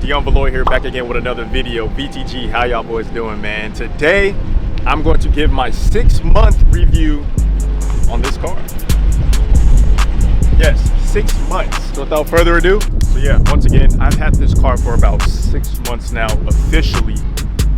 Dion Valore here, back again with another video. VTG, how y'all boys doing, man? Today, I'm going to give my 6-month review on this car. Yes, 6 months. So without further ado, so yeah, once again, I've had this car for about 6 months now, officially.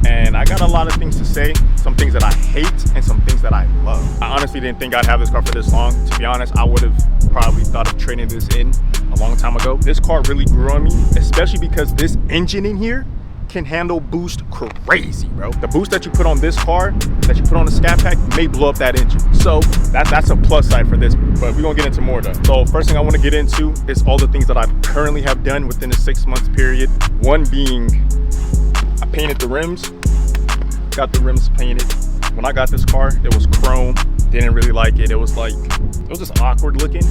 And I got a lot of things to say, some things that I hate and some things that I love. I honestly didn't think I'd have this car for this long. To be honest, I would have probably thought of trading this in a long time ago. This car really grew on me, especially because this engine in here can handle boost crazy, bro. The boost that you put on this car, that you put on the scat pack, may blow up that engine. So that's a plus side for this, but we're gonna get into more though. So first thing I wanna get into is all the things that I currently have done within a 6 month period. One being, I painted the rims, got the rims painted. When I got this car, it was chrome, didn't really like it. It was just awkward looking.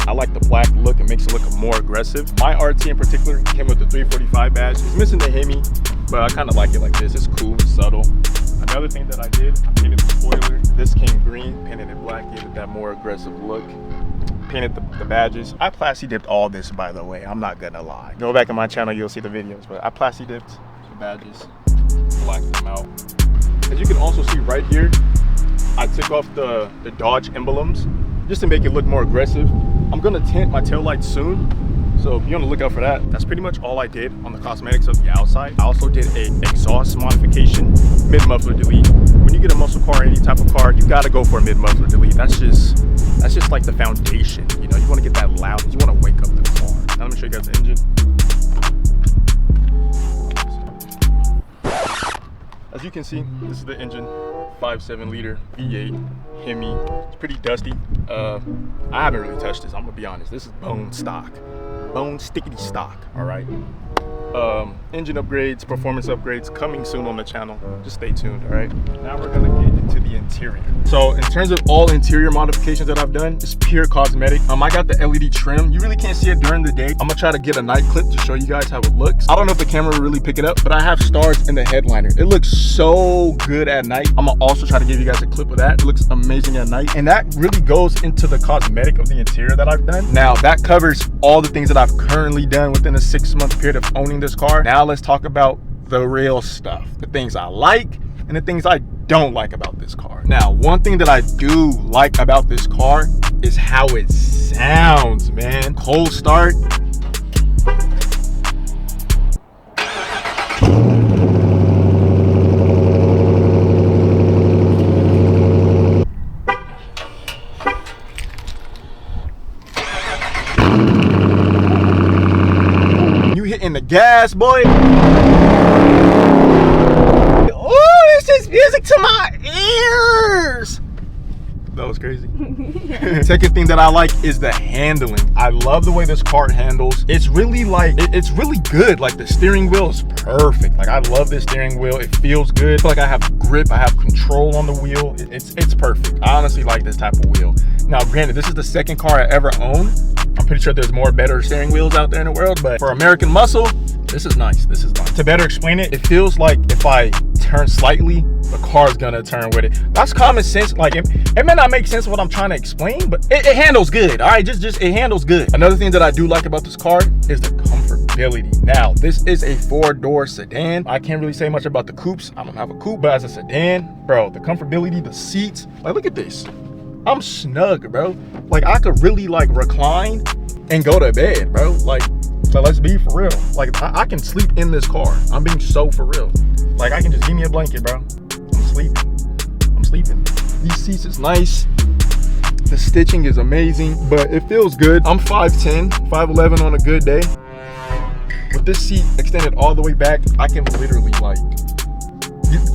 I like the black look, it makes it look more aggressive. My RT in particular came with the 345 badge. It's missing the hemi, but I kind of like it like this. It's cool, it's subtle. Another thing that I did, I painted the spoiler. This came green, painted it black, gave it that more aggressive look. Painted the badges. I plasti dipped all this, by the way, I'm not gonna lie. Go back on my channel, you'll see the videos, but I plasti dipped the badges, blacked them out. As you can also see right here, I took off the Dodge emblems just to make it look more aggressive. I'm gonna tint my taillights soon, so be on the lookout for that. That's pretty much all I did on the cosmetics of the outside. I also did a exhaust modification, mid-muffler delete. When you get a muscle car or any type of car, you gotta go for a mid-muffler delete. That's just like the foundation. You know, you wanna get that loud, you wanna wake up the car. Now let me show you guys the engine. As you can see, this is the engine, 5.7 liter V8 Hemi. It's pretty dusty. I haven't really touched this, I'm gonna be honest. This is bone stock, bone stickety stock, all right? Engine upgrades, performance upgrades coming soon on the channel. Just stay tuned, all right? Now we're gonna get into the interior. So in terms of all interior modifications that I've done, it's pure cosmetic. I got the LED trim. You really can't see it during the day. I'm gonna try to get a night clip to show you guys how it looks. I don't know if the camera will really pick it up, but I have stars in the headliner. It looks so good at night. I'm gonna also try to give you guys a clip of that. It looks amazing at night. And that really goes into the cosmetic of the interior that I've done. Now that covers all the things that I've currently done within a 6 month period of owning this car. Now let's talk about the real stuff, the things I like and the things I don't like about this car. Now, one thing that I do like about this car is how it sounds, man. Cold start. Hitting the gas, boy. Oh, this is music to my ears. That was crazy. Second thing that I like is the handling. I love the way this car handles. It's really it's really good. Like the steering wheel is perfect. Like I love this steering wheel. It feels good. I feel like I have grip. I have control on the wheel. It's perfect. I honestly like this type of wheel. Now, granted, this is the second car I ever owned. I'm pretty sure there's more better steering wheels out there in the world, but for American muscle, this is nice. This is nice. To better explain it, it feels like if I turn slightly, the car's gonna turn with it. That's common sense. Like it may not make sense what I'm trying to explain, but it handles good. All right, just it handles good. Another thing that I do like about this car is the comfortability. Now, this is a 4-door sedan. I can't really say much about the coupes. I don't have a coupe, but as a sedan, bro, the comfortability, the seats, like look at this. I'm snug, bro. Like I could really like recline and go to bed, bro. Like, so let's be for real. Like I can sleep in this car. I'm being so for real. Like I can just give me a blanket, bro. I'm sleeping. These seats is nice. The stitching is amazing, but it feels good. I'm 5'10", 5'11" on a good day. With this seat extended all the way back, I can literally like,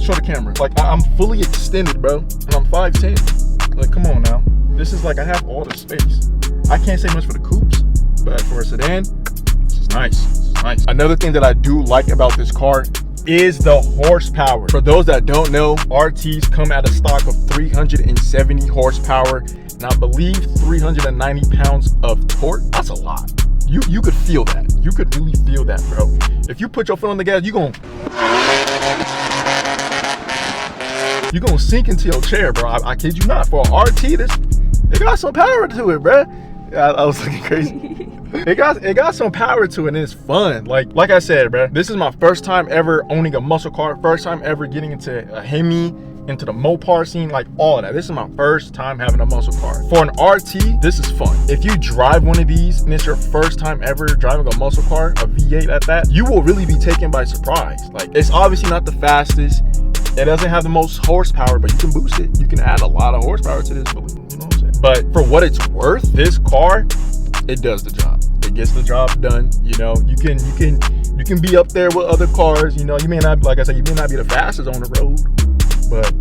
show the camera. Like I'm fully extended, bro, and I'm 5'10". Like, come on now. This is like, I have all the space. I can't say much for the coupes, but for a sedan, this is nice. This is nice. Another thing that I do like about this car is the horsepower. For those that don't know, RTs come at a stock of 370 horsepower, and I believe 390 pounds of torque. That's a lot. You could feel that. You could really feel that, bro. If you put your foot on the gas, you're gonna sink into your chair, bro. I kid you not. For an RT, it got some power to it, bro. I was looking crazy. It got some power to it, and it's fun. Like I said, bro, this is my first time ever owning a muscle car, first time ever getting into a hemi, into the Mopar scene, like all of that. This is my first time having a muscle car. For an RT, this is fun. If you drive one of these and it's your first time ever driving a muscle car, a V8 at that, you will really be taken by surprise. Like, it's obviously not the fastest. It doesn't have the most horsepower, but you can boost it. You can add a lot of horsepower to this, you know what I'm saying? But for what it's worth, this car, it does the job. It gets the job done. You know, you can be up there with other cars. You know, you may not, like I said, you may not be the fastest on the road, but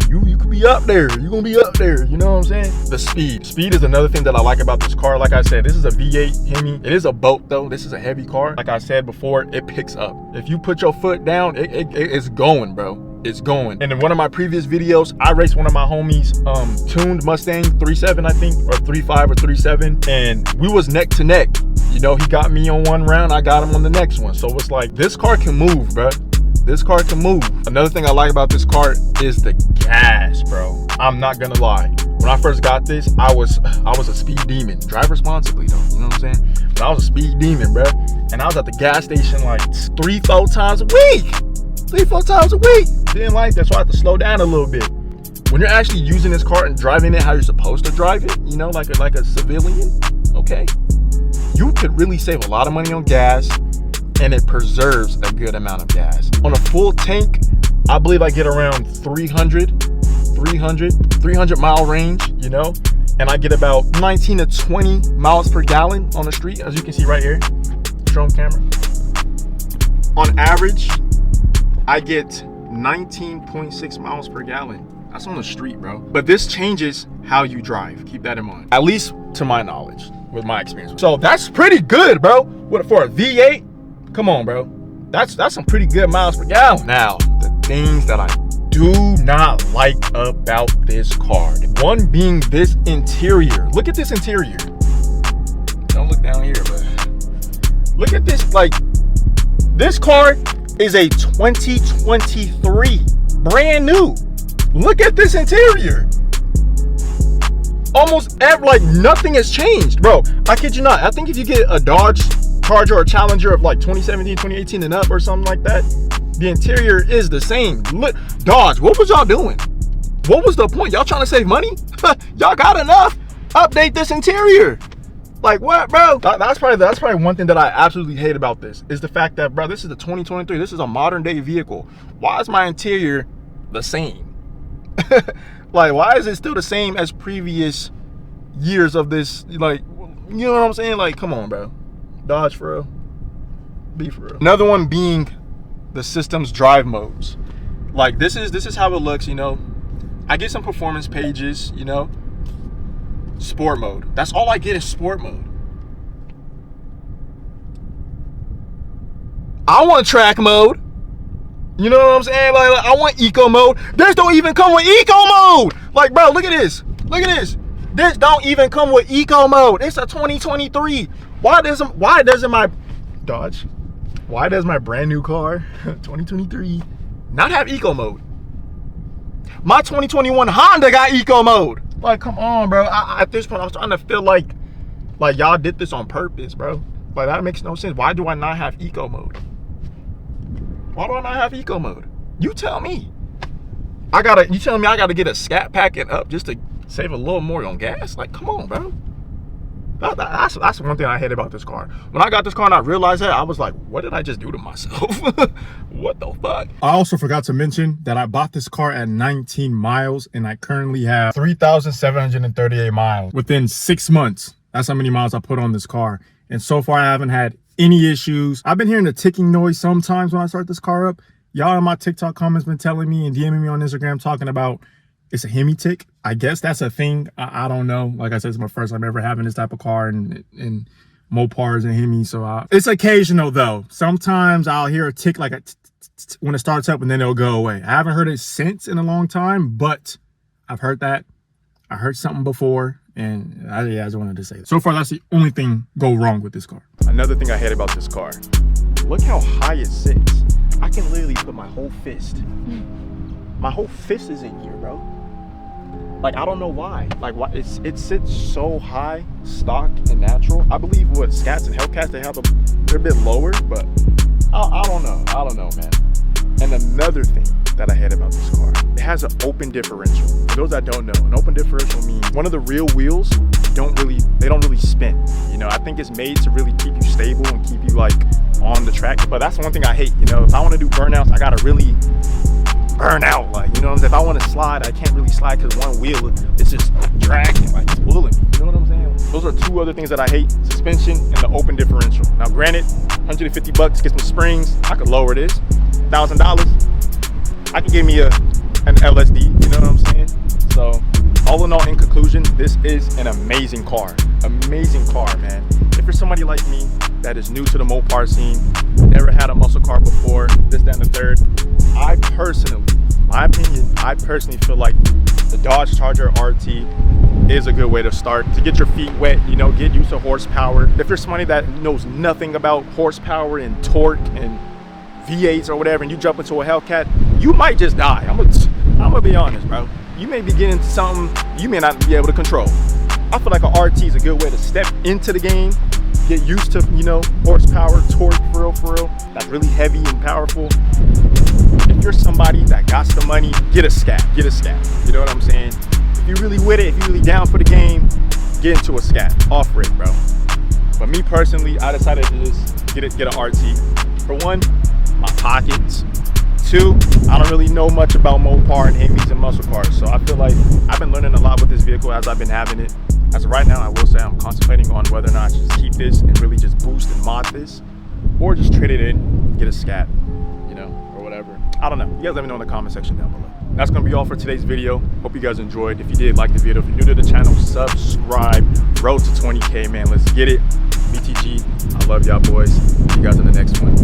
you could be up there. You're gonna be up there, you know what I'm saying? The speed is another thing that I like about this car. Like I said, this is a V8 Hemi. It is a boat though. This is a heavy car. Like I said before, it picks up. If you put your foot down, it's going, bro. It's going. And in one of my previous videos, I raced one of my homies tuned Mustang 3.7, I think, or 3.5 or 3.7, and we was neck to neck. You know, he got me on one round, I got him on the next one. So it's like, this car can move, bro. This car can move. Another thing I like about this car is the gas, bro. I'm not gonna lie. When I first got this, I was a speed demon. Drive responsibly though, you know what I'm saying? But I was a speed demon, bro. And I was at the gas station like 3-4 times a week. 3-4 times a week. Didn't like that, so I had to slow down a little bit. When you're actually using this car and driving it how you're supposed to drive it, you know, like a civilian, okay, you could really save a lot of money on gas, and it preserves a good amount of gas. On a full tank, I believe I get around 300 mile range, you know, and I get about 19 to 20 miles per gallon on the street, as you can see right here, drone camera. On average, I get 19.6 miles per gallon. That's on the street, bro. But this changes how you drive. Keep that in mind. At least to my knowledge, with my experience. So that's pretty good, bro. For a V8, come on, bro. That's some pretty good miles per gallon. Now, the things that I do not like about this car. One being this interior. Look at this interior. Don't look down here, but look at this. Like, this car is a 2023, brand new. Look at this interior. Almost like nothing has changed, bro. I kid you not. I think if you get a Dodge Charger or Challenger of like 2017, 2018 and up or something like that, the interior is the same. Look, Dodge, what was y'all doing? What was the point? Y'all trying to save money? Y'all got enough. Update this interior. Like, what, bro? That's probably one thing that I absolutely hate about this, is the fact that, bro, this is the 2023. This is a modern day vehicle. Why is my interior the same? Like, why is it still the same as previous years of this? Like, you know what I'm saying? Like, come on, bro. Dodge for real. Be for real. Another one being the system's drive modes. Like, this is how it looks, you know. I get some performance pages, you know. Sport mode. That's all I get is sport mode. I want track mode. You know what I'm saying? Like, I want eco mode. This don't even come with eco mode. Like, bro, look at this. Look at this. This don't even come with eco mode. It's a 2023. Why doesn't my Dodge? Why does my brand new car, 2023, not have eco mode? My 2021 Honda got eco mode. Like, come on, bro. At this point, I was trying to feel like y'all did this on purpose, bro. Like, that makes no sense. Why do I not have eco mode? Why do I not have eco mode? You tell me. You telling me I gotta get a scat packet up just to save a little more on gas? Like, come on, bro. That's one thing I hate about this car. When I got this car and I realized that, I was like, what did I just do to myself? What the fuck? I also forgot to mention that I bought this car at 19 miles and I currently have 3,738 miles within 6 months. That's how many miles I put on this car. And so far I haven't had any issues. I've been hearing the ticking noise sometimes when I start this car up. Y'all in my TikTok comments been telling me and DMing me on Instagram talking about it's a hemi tick. I guess that's a thing. I don't know. Like I said, it's my first time ever having this type of car and Mopars and Hemi. So it's occasional though. Sometimes I'll hear a tick like when it starts up and then it'll go away. I haven't heard it since in a long time, but I've heard that. I heard something before. And I just wanted to say that. So far, that's the only thing go wrong with this car. Another thing I hate about this car, look how high it sits. I can literally put my whole fist. My whole fist is in here, bro. Like, I don't know why. Like, why it sits so high, stock and natural. I believe what Scats and Hellcats, they're a bit lower, but I don't know. I don't know, man. And another thing that I hate about this car, it has an open differential. For those that don't know, an open differential means one of the real wheels don't really spin. You know, I think it's made to really keep you stable and keep you like on the track. But that's one thing I hate. You know, if I want to do burnouts, I gotta really burn out. Like, you know, if I want to slide, I can't really slide because one wheel is just dragging, like it's pulling me. You know what I'm saying? Those are two other things that I hate: suspension and the open differential. Now, granted, 150 bucks, get some springs. I could lower this. $1,000. I can give me an LSD. You know what I'm saying? So, all in all, in conclusion, this is an amazing car. Amazing car, man. If you're somebody like me that is new to the Mopar scene, never had a muscle car before, this, that, and the third, I personally feel like the Dodge Charger RT is a good way to start, to get your feet wet, you know, get used to horsepower. If you're somebody that knows nothing about horsepower and torque and V8s or whatever, and you jump into a Hellcat, you might just die. I'm gonna be honest, bro. You may be getting into something you may not be able to control. I feel like an RT is a good way to step into the game, get used to, you know, horsepower, torque, for real, that's really heavy and powerful. If you're somebody that got the money, get a scat. You know what I'm saying? If you're really with it, if you're really down for the game, get into a scat, offer it, bro. But me personally, I decided to just get an RT. For one, my pockets. Two, I don't really know much about Mopar and hemis and muscle cars, so I feel like I've been learning a lot with this vehicle as I've been having it. As of right now, I will say I'm contemplating on whether or not I should just keep this and really just boost and mod this, or just trade it in, get a scat, you know, or whatever. I don't know. You guys let me know in the comment section down below. That's gonna be all for today's video. Hope you guys enjoyed. If you did, like the video. If you're new to the channel, subscribe. Road to 20K, man. Let's get it. BTG. I love y'all, boys. See you guys in the next one.